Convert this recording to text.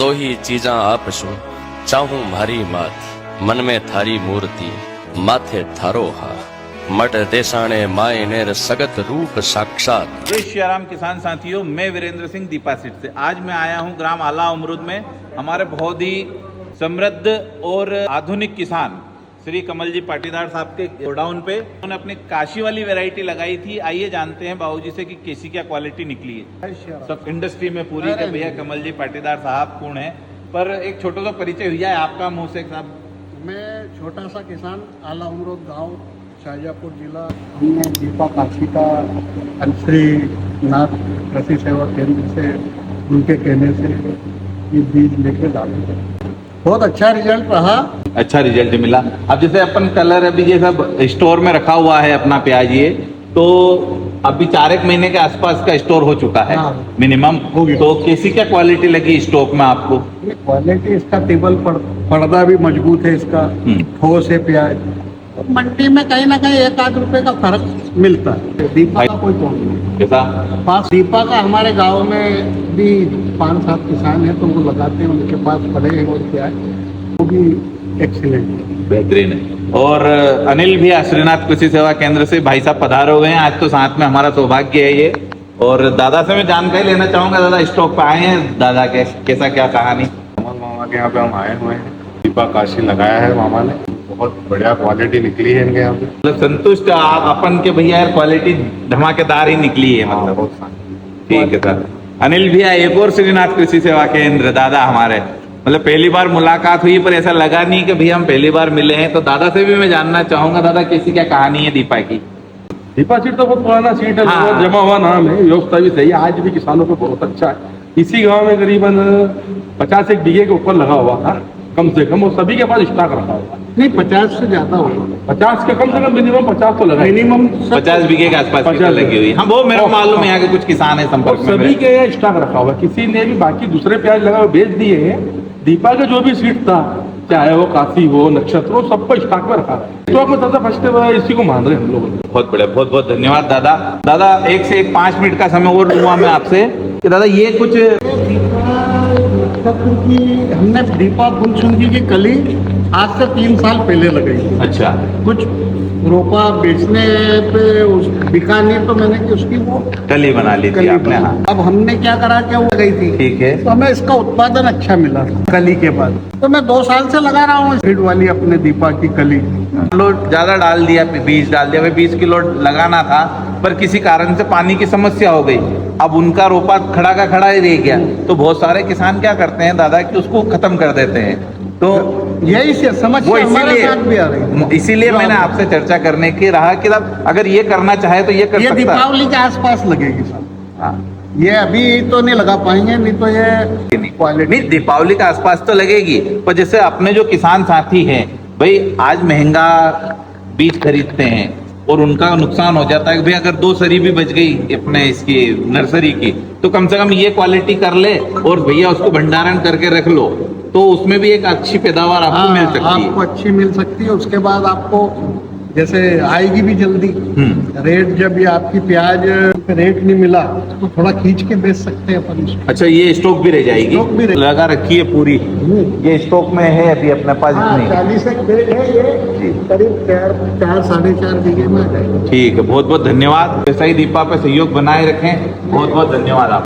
दो ही चीजा आपसू चाहूं भारी मात मन में थारी मूर्ति माथे थारो हा मट देसाणे माए नेर सगत रूप साक्षात। जय श्री राम किसान साथियों, मैं वीरेंद्र सिंह दीपा सीट से आज मैं आया हूं ग्राम आला अमरूद में। हमारे बहुत ही समृद्ध और आधुनिक किसान श्री कमल जी पाटीदार साहब के गोडाउन पे उन्होंने अपनी काशी वाली वैरायटी लगाई थी। आइए जानते हैं बाबूजी से कि कैसी क्या क्वालिटी निकली है। सब इंडस्ट्री में पूरी के भैया कमल जी पाटीदार साहब कौन है, पर एक छोटा सा परिचय हुआ है आपका मुंह से साहब। मैं छोटा सा किसान आला अमरूद गांव शाहजहाँपुर जिला। हमने दीपा काशी का श्री नाथ कृषि सेवा केंद्र से उनके कहने से ये बीज लेके डाले, बहुत अच्छा रिजल्ट रहा। अच्छा रिजल्ट मिला। अब जैसे अपन कलर अभी ये सब स्टोर में रखा हुआ है अपना प्याज, ये तो अभी 4 महीने के आसपास का स्टोर हो चुका है मिनिमम। तो कैसी क्या क्वालिटी लगी स्टॉक में आपको? क्वालिटी इसका टेबल पर्दा भी मजबूत है, इसका ठोस है प्याज। तो मंडी में कहीं ना कहीं 1-8 रुपए का फर्क मिलता है। दीपा का कोई नहीं कैसा पास, दीपा का हमारे गांव में भी 5-7 किसान हैं तो वो लगाते हैं, उनके पास पड़े हैं और प्याज वो भी एक्सीलेंट बेहतरीन है। और अनिल भी श्रीनाथ कृषि सेवा केंद्र से भाई साहब पधारे हुए हैं आज, तो साथ में हमारा सौभाग्य है ये। और दादा से मैं जानकारी लेना चाहूंगा, दादा स्टॉक पे आए हैं, दादा कैसा क्या कहानी? मामा के यहाँ पे हम आए हुए हैं, दीपा काशी लगाया है मामा ने, बहुत बढ़िया क्वालिटी निकली है इनके यहाँ पे। मतलब संतुष्ट आप अपन के भैया यार, क्वालिटी धमाकेदार ही निकली है मतलब। ठीक है सर। अनिल भैया एक और श्रीनाथ कृषि सेवा केंद्र दादा हमारे, मतलब पहली बार मुलाकात हुई पर ऐसा लगा नहीं कि भैया हम पहली बार मिले हैं। तो दादा से भी मैं जानना चाहूंगा, दादा कैसी क्या कहानी है दीपा की? दीपा सीट तो बहुत पुराना सीट है, हाँ। जमा हुआ नाम है, व्यवस्था भी सही है, आज भी किसानों को बहुत अच्छा है। इसी गांव में करीबन 50 बीघे के ऊपर लगा हुआ था कम से कम, और सभी के पास स्टॉक रखा हुआ। नहीं 50 से ज्यादा होगा, 50 के कम से कम मिनिमम 50 तो लगा, मिनिमम 50 बीघे के आसपास की लगी हुई। हाँ वो मेरे मालूम है, यहाँ के कुछ किसान है संपर्क में सभी के यहाँ स्टॉक रखा हुआ। किसी ने भी बाकी दूसरे प्याज लगा हुआ बेच दिए हैं। दीपा का जो भी सीट था, चाहे वो काशी हो नक्षत्र हो, सबको स्टॉक में रखा है। तो आपको दादा फर्स्ट इसी को मान रहे हैं हम लोग। बहुत बढ़िया, बहुत बहुत धन्यवाद दादा। दादा एक से एक 5 मिनट का समय और लूंगा मैं आपसे कि दादा ये कुछ हमने दीपा फुलचुंगी की कली आज से 3 साल पहले लगाई। अच्छा, कुछ रोपा बेचने पे बिका नहीं तो मैंने कि उसकी वो कली बना ली थी आपने। हाँ अब हमने क्या करा कि वो गई थी, ठीक है। तो हमें इसका उत्पादन अच्छा मिला कली के बाद। तो मैं 2 साल से लगा रहा हूँ फीड वाली अपने दीपा की कली। लोड ज्यादा डाल दिया, बीज डाल दिया, 20 किलो लगाना था पर किसी कारण से पानी की समस्या हो गई। अब उनका रोपा खड़ा का खड़ा ही रह गया। तो बहुत सारे किसान क्या करते हैं दादा कि उसको खत्म कर देते हैं। तो यही से समस्या हमारे साथ भी आ रही है। इसीलिए मैंने आपसे चर्चा करने की रहा कि अगर ये करना चाहे तो ये कर सकता है। दीपावली के आसपास लगेगी सर। हाँ ये अभी तो नहीं लगा पाएंगे, नहीं तो ये क्वालिटी नहीं, दीपावली के आसपास तो लगेगी। पर जैसे अपने जो किसान साथी हैं भाई, आज महंगा बीज खरीदते हैं और उनका नुकसान हो जाता है कि भाई अगर 2 सरी भी बच गई अपने इसकी नर्सरी की, तो कम से कम ये क्वालिटी कर ले और भैया उसको भंडारण करके रख लो, तो उसमें भी एक अच्छी पैदावार आपको मिल सकती है। आपको अच्छी मिल सकती है। उसके बाद आपको जैसे आएगी भी जल्दी रेट। जब ये आपकी प्याज रेट नहीं मिला तो थोड़ा खींच के बेच सकते हैं अपन इसको। अच्छा, ये स्टॉक भी रह जाएगी? स्टॉक भी लगा रखी है पूरी, ये स्टॉक में है अभी अपने पास इतनी। 40 एक बेग है, ये करीब 4-4.5 बीघे में आ जाएगा। ठीक है, बहुत बहुत धन्यवाद। ऐसा ही दीपा पे सहयोग बनाए रखें। बहुत बहुत धन्यवाद आप।